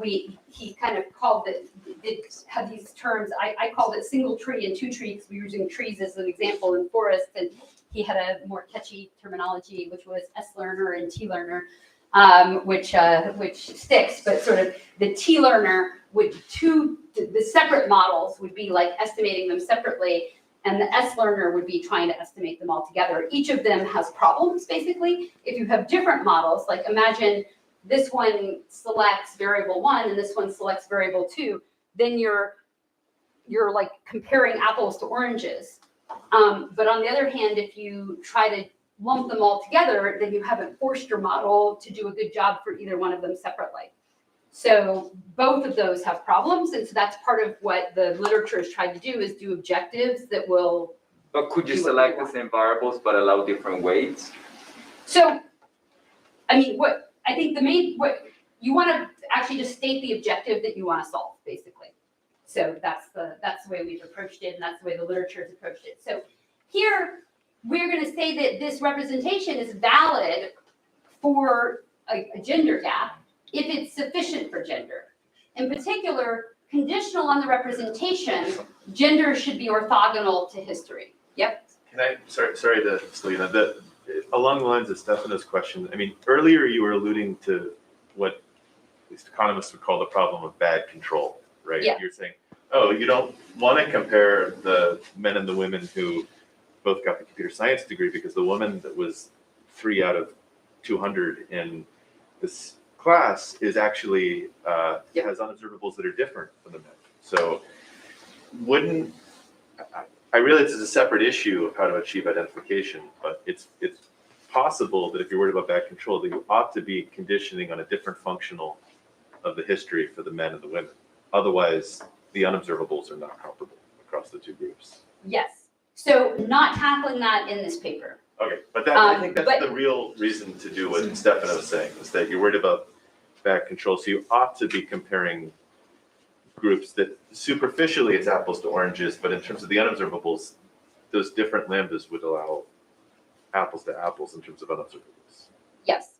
he kind of called it had these terms. I called it single tree and two trees. We were using trees as an example in forest, and he had a more catchy terminology, which was S learner and T learner, which sticks. But sort of the T learner the separate models would be like estimating them separately. And the S learner would be trying to estimate them all together. Each of them has problems, basically. If you have different models, like imagine this one selects variable 1 and this one selects variable 2, then you're like comparing apples to oranges. But on the other hand, if you try to lump them all together, then you haven't forced your model to do a good job for either one of them separately. So both of those have problems, and so that's part of what the literature has tried to do, is do objectives that will. But could you select the same variables but allow different weights? So, I mean, what you want to actually just state the objective that you want to solve, basically. So that's the way we've approached it, and that's the way the literature has approached it. So here we're going to say that this representation is valid for a gender gap if it's sufficient for gender. In particular, conditional on the representation, gender should be orthogonal to history. Yep. Can I, sorry to slow you down. Along the lines of Stefano's question, I mean, earlier you were alluding to what at least economists would call the problem of bad control, right? Yeah. You're saying, oh, you don't want to compare the men and the women who both got the computer science degree because the woman that was 3 out of 200 in this class is actually has unobservables that are different from the men. So I realize it's a separate issue of how to achieve identification, but it's possible that if you're worried about bad control, that you ought to be conditioning on a different functional of the history for the men and the women. Otherwise, the unobservables are not comparable across the two groups. Yes. So not tackling that in this paper. Okay, but I think that's the real reason to do what Stefano was saying, is that you're worried about bad control. So you ought to be comparing groups that superficially it's apples to oranges, but in terms of the unobservables, those different lambdas would allow apples to apples in terms of unobservables. Yes.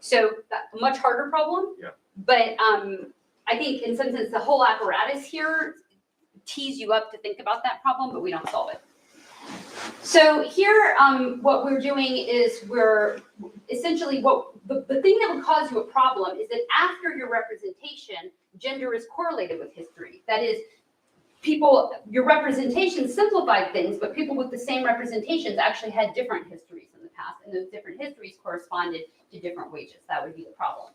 So a much harder problem. Yeah. But I think in some sense the whole apparatus here tees you up to think about that problem, but we don't solve it. So here, what we're doing is we're essentially the thing that would cause you a problem is that after your representation, gender is correlated with history. That is, your representation simplified things, but people with the same representations actually had different histories in the past, and those different histories corresponded to different wages. That would be the problem.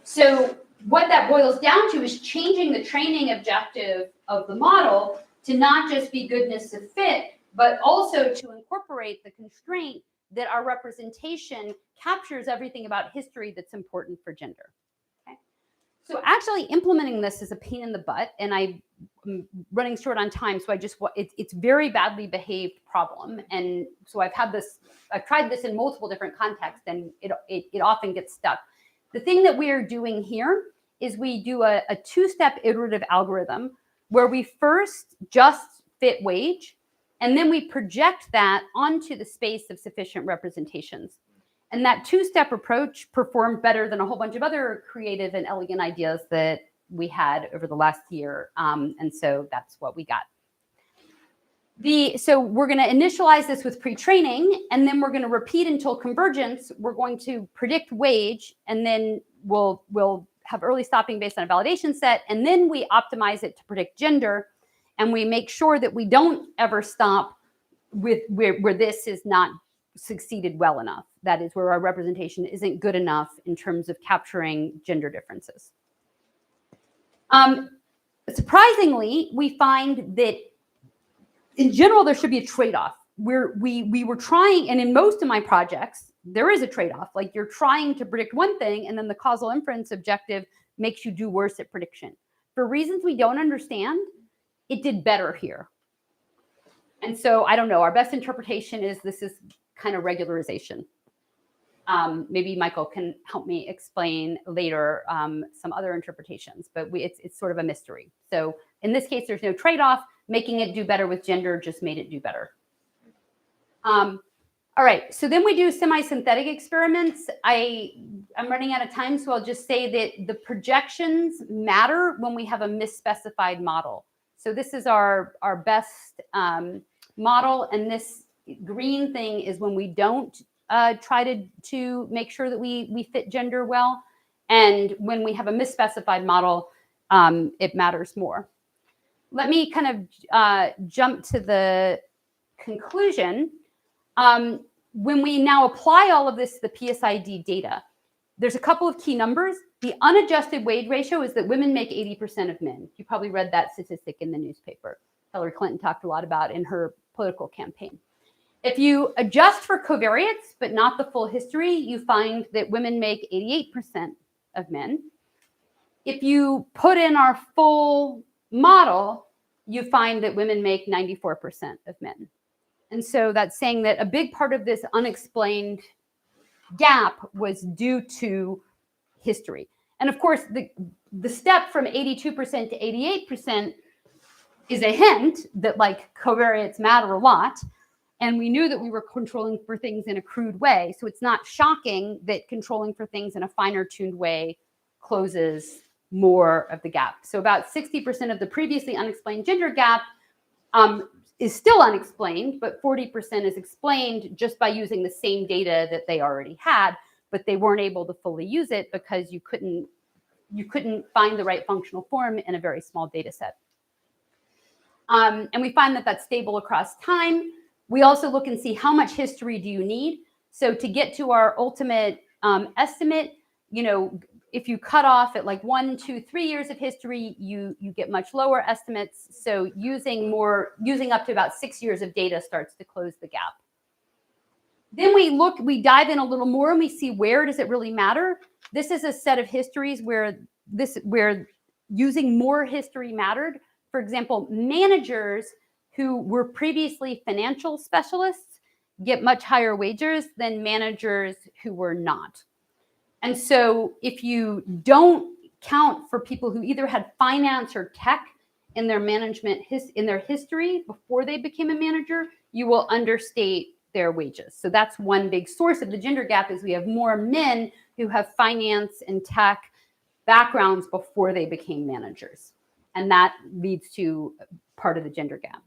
So what that boils down to is changing the training objective of the model to not just be goodness of fit, but also to incorporate the constraint that our representation captures everything about history that's important for gender. Okay? So actually implementing this is a pain in the butt, and I'm running short on time, so it's very badly behaved problem. And so I've tried this in multiple different contexts, and it often gets stuck. The thing that we are doing here is we do a two-step iterative algorithm where we first just fit wage, and then we project that onto the space of sufficient representations. And that two-step approach performed better than a whole bunch of other creative and elegant ideas that we had over the last year. And so that's what we got. So we're going to initialize this with pre-training, and then we're going to repeat until convergence. We're going to predict wage, and then we'll have early stopping based on a validation set, and then we optimize it to predict gender, and we make sure that we don't ever stop with where this is not succeeded well enough. That is where our representation isn't good enough in terms of capturing gender differences. Surprisingly, we find that in general, there should be a trade-off. We were trying, and in most of my projects, there is a trade-off. Like you're trying to predict one thing, and then the causal inference objective makes you do worse at prediction. For reasons we don't understand, it did better here. And so I don't know, our best interpretation is this is kind of regularization. Maybe Michael can help me explain later some other interpretations, but it's sort of a mystery. So in this case, there's no trade-off. Making it do better with gender just made it do better. All right, so then we do semi-synthetic experiments. I'm running out of time, so I'll just say that the projections matter when we have a misspecified model. So this is our best model, and this green thing is when we don't try to make sure that we fit gender well. And when we have a misspecified model, it matters more. Let me kind of jump to the conclusion. When we now apply all of this to the PSID data, there's a couple of key numbers. The unadjusted wage ratio is that women make 80% of men. You probably read that statistic in the newspaper. Hillary Clinton talked a lot about in her political campaign. If you adjust for covariates, but not the full history, you find that women make 88% of men. If you put in our full model, you find that women make 94% of men. And so that's saying that a big part of this unexplained gap was due to history. And of course, the step from 82% to 88% is a hint that like covariates matter a lot. And we knew that we were controlling for things in a crude way. So it's not shocking that controlling for things in a finer tuned way closes more of the gap. So about 60% of the previously unexplained gender gap is still unexplained, but 40% is explained just by using the same data that they already had, but they weren't able to fully use it because you couldn't find the right functional form in a very small data set. And we find that that's stable across time. We also look and see how much history do you need. So to get to our ultimate estimate, you know, if you cut off at like 1, 2, 3 years of history, you get much lower estimates. So using up to about 6 years of data starts to close the gap. Then we dive in a little more and we see where does it really matter. This is a set of histories where using more history mattered. For example, managers who were previously financial specialists get much higher wages than managers who were not. And so if you don't count for people who either had finance or tech in their management, in their history before they became a manager, you will understate their wages. So that's one big source of the gender gap is we have more men who have finance and tech backgrounds before they became managers. And that leads to part of the gender gap.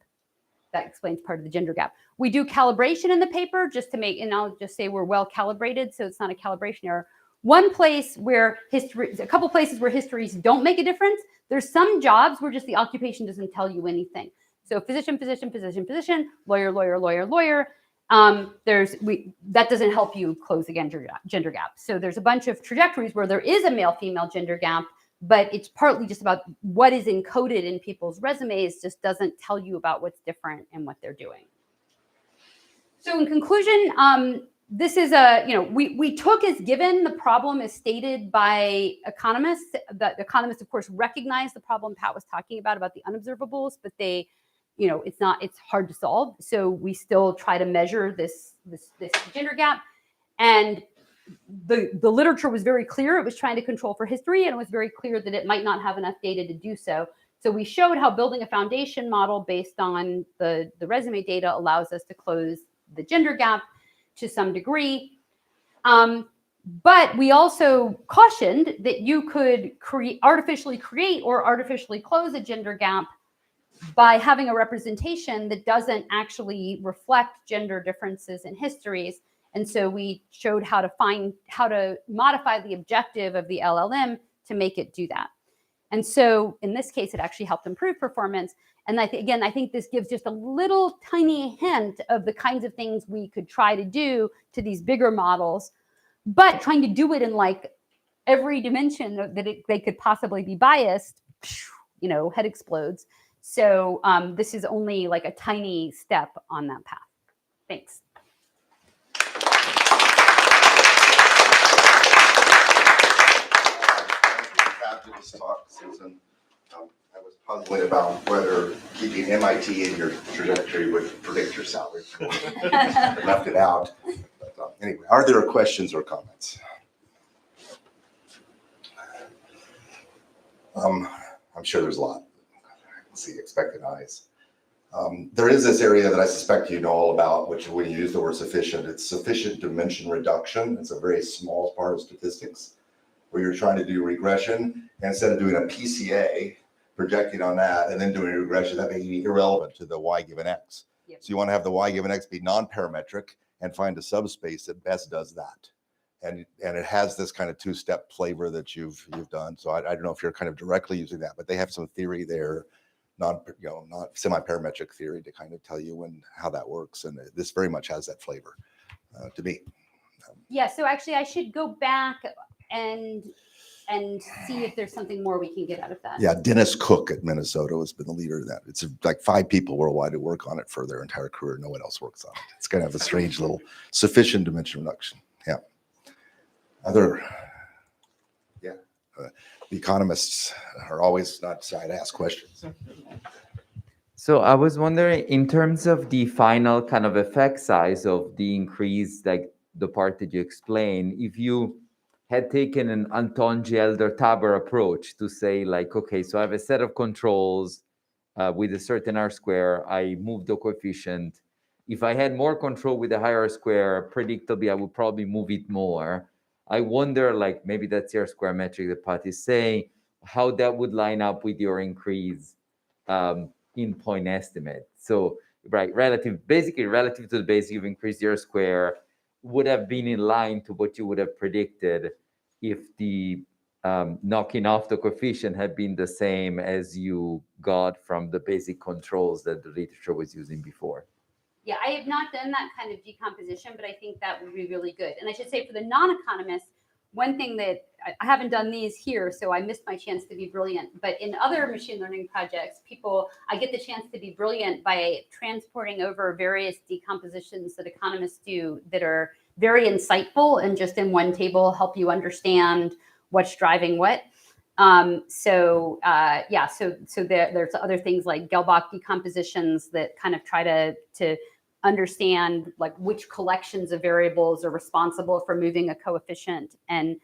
that explains part of the gender gap. We do calibration in the paper just to make, and I'll just say we're well calibrated, so it's not a calibration error. One place where a couple places where histories don't make a difference. There's some jobs where just the occupation doesn't tell you anything. So physician, physician, physician, physician, lawyer, lawyer, lawyer, lawyer. That doesn't help you close the gender gap. So there's a bunch of trajectories where there is a male-female gender gap, but it's partly just about what is encoded in people's resumes, just doesn't tell you about what's different and what they're doing. So in conclusion, this is we took as given the problem as stated by economists. The economists, of course, recognize the problem Pat was talking about the unobservables, but they, it's hard to solve. So we still try to measure this gender gap. And the literature was very clear. It was trying to control for history, and it was very clear that it might not have enough data to do so. So we showed how building a foundation model based on the resume data allows us to close the gender gap to some degree. But we also cautioned that you could artificially create or artificially close a gender gap by having a representation that doesn't actually reflect gender differences in histories. And so we showed how to modify the objective of the LLM to make it do that. And so in this case, it actually helped improve performance. And I think this gives just a little tiny hint of the kinds of things we could try to do to these bigger models, but trying to do it in like every dimension that they could possibly be biased, head explodes. So this is only like a tiny step on that path. Thanks. Fabulous talk, Susan. I was puzzling about whether keeping MIT in your trajectory would predict your salary. I left it out. But, anyway, are there questions or comments? I'm sure there's a lot. I can see expectant eyes. There is this area that I suspect you know all about, which when you use the word sufficient, it's sufficient dimension reduction. It's a very small part of statistics where you're trying to do regression. And instead of doing a PCA, projecting on that, and then doing a regression, that may be irrelevant to the y given x. Yep. So you want to have the y given x be non-parametric and find a subspace that best does that. And it has this kind of two-step flavor that you've done. So I don't know if you're kind of directly using that, but they have some theory there, not semi-parametric theory to kind of tell you how that works. And this very much has that flavor to me. Yeah, so actually I should go back and see if there's something more we can get out of that. Yeah, Dennis Cook at Minnesota has been the leader of that. It's like 5 people worldwide who work on it for their entire career. No one else works on it. It's kind of a strange little sufficient dimension reduction. Yeah. The economists are always not shy to ask questions. So I was wondering, in terms of the final kind of effect size of the increase, like the part that you explained, if you had taken an Anton Gelder-Taber approach to say like, okay, so I have a set of controls with a certain R-square, I move the coefficient. If I had more control with a higher square, predictably, I would probably move it more. I wonder, like, maybe that's your square metric that Pat is saying, how that would line up with your increase in point estimate. So, right, basically relative to the base, you've increased your square, would have been in line to what you would have predicted if the knocking off the coefficient had been the same as you got from the basic controls that the literature was using before. Yeah, I have not done that kind of decomposition, but I think that would be really good. And I should say for the non-economists, one thing that I haven't done these here, so I missed my chance to be brilliant. But in other machine learning projects, I get the chance to be brilliant by transporting over various decompositions that economists do that are very insightful and just in one table help you understand what's driving what. So there's other things like Gelbach decompositions that kind of try to understand like which collections of variables are responsible for moving a coefficient, and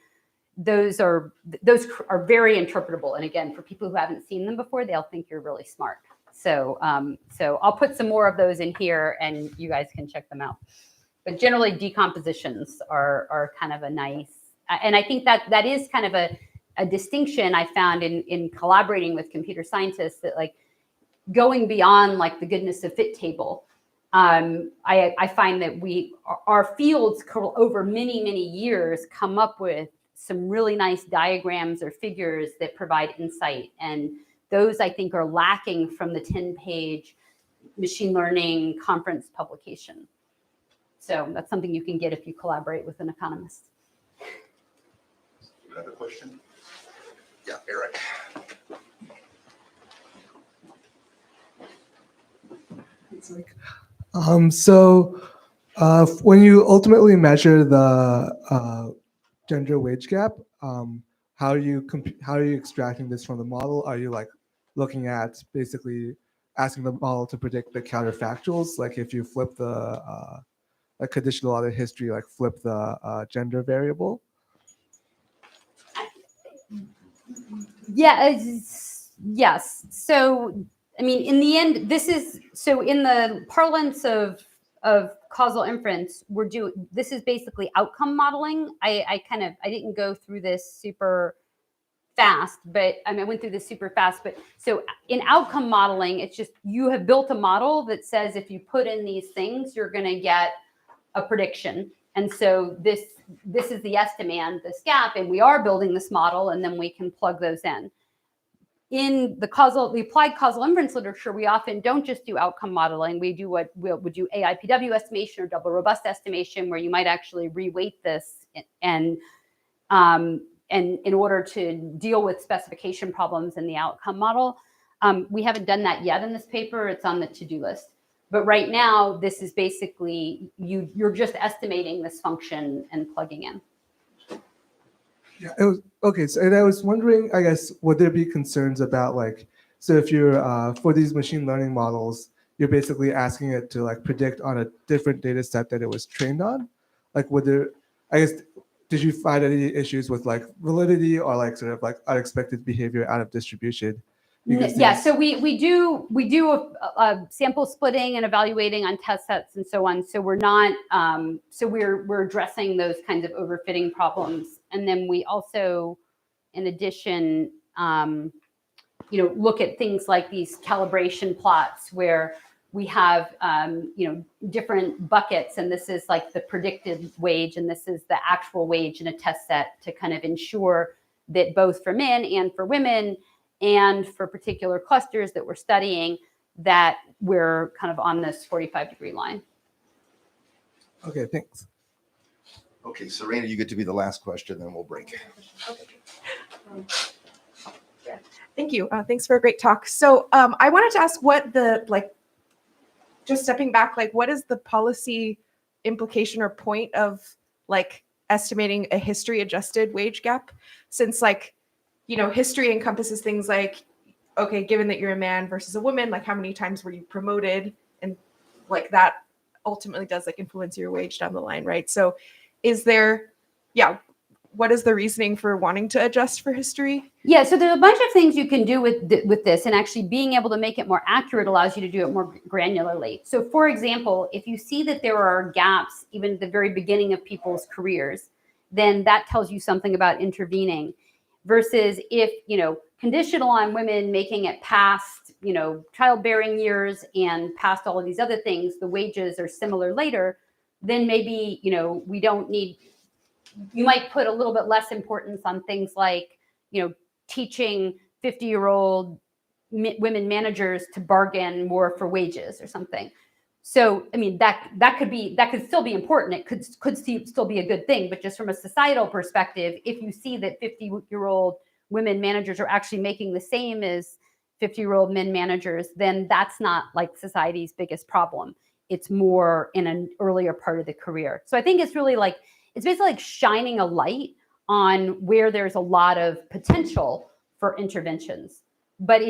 those are very interpretable. And again, for people who haven't seen them before, they'll think you're really smart. So I'll put some more of those in here, and you guys can check them out. But generally, decompositions are kind of a nice, and I think that is kind of a distinction I found in collaborating with computer scientists, that like going beyond like the goodness of fit table, I find that our fields over many, many years come up with some really nice diagrams or figures that provide insight. And those, I think, are lacking from the 10-page machine learning conference publication. So that's something you can get if you collaborate with an economist. Another question? Yeah, Eric. When you ultimately measure the gender wage gap, how are you extracting this from the model? Are you like looking at basically asking the model to predict the counterfactuals? Like if you flip the like conditional audit history, like flip the gender variable? Yeah, yes. So, I mean, in the end, so in the parlance of causal inference, this is basically outcome modeling. I didn't go through this super fast, but I went through this super fast. But so in outcome modeling, it's just you have built a model that says if you put in these things, you're going to get a prediction. And so this is the estimand, this gap, and we are building this model, and then we can plug those in. In the applied causal inference literature, we often don't just do outcome modeling. We do what we would do AIPW estimation or double robust estimation, where you might actually reweight this and in order to deal with specification problems in the outcome model. We haven't done that yet in this paper. It's on the to-do list. But right now, this is basically you're just estimating this function and plugging in. Yeah, it was okay. So, and I was wondering, I guess, would there be concerns about like, so if you're for these machine learning models, you're basically asking it to like predict on a different data set that it was trained on? Like, would there, I guess, did you find any issues with like validity or like sort of like unexpected behavior out of distribution? Yeah, so we do a sample splitting and evaluating on test sets and so on. So we're not so we're addressing those kinds of overfitting problems, and then we also, in addition, look at things like these calibration plots where we have different buckets, and this is like the predicted wage, and this is the actual wage in a test set to kind of ensure that both for men and for women, and for particular clusters that we're studying, that we're kind of on this 45-degree line. Okay, thanks. Okay, Serena, you get to be the last question, then we'll break. Thank you. Thanks for a great talk. So I wanted to ask what just stepping back, what is the policy implication or point of estimating a history adjusted wage gap? Since history encompasses things like, okay, given that you're a man versus a woman, how many times were you promoted? And that ultimately does influence your wage down the line, right? So what is the reasoning for wanting to adjust for history? Yeah, so there's a bunch of things you can do with this, and actually being able to make it more accurate allows you to do it more granularly. So for example, if you see that there are gaps even at the very beginning of people's careers, then that tells you something about intervening. Versus if, conditional on women making it past, childbearing years and past all of these other things, the wages are similar later, then maybe, we don't need, you might put a little bit less importance on things like, teaching 50-year-old women managers to bargain more for wages or something. So, I mean, that could still be important. It could still be a good thing, but just from a societal perspective, if you see that 50-year-old women managers are actually making the same as 50-year-old men managers, then that's not society's biggest problem. It's more in an earlier part of the career. So I think it's really it's basically shining a light on where there's a lot of potential for interventions. But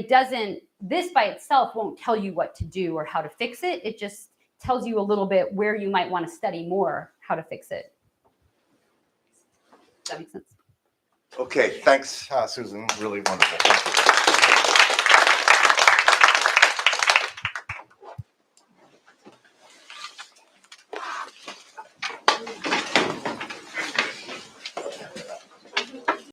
this by itself won't tell you what to do or how to fix it. It just tells you a little bit where you might want to study more how to fix it. Does that make sense? Okay, thanks, Susan. Really wonderful. Thank you.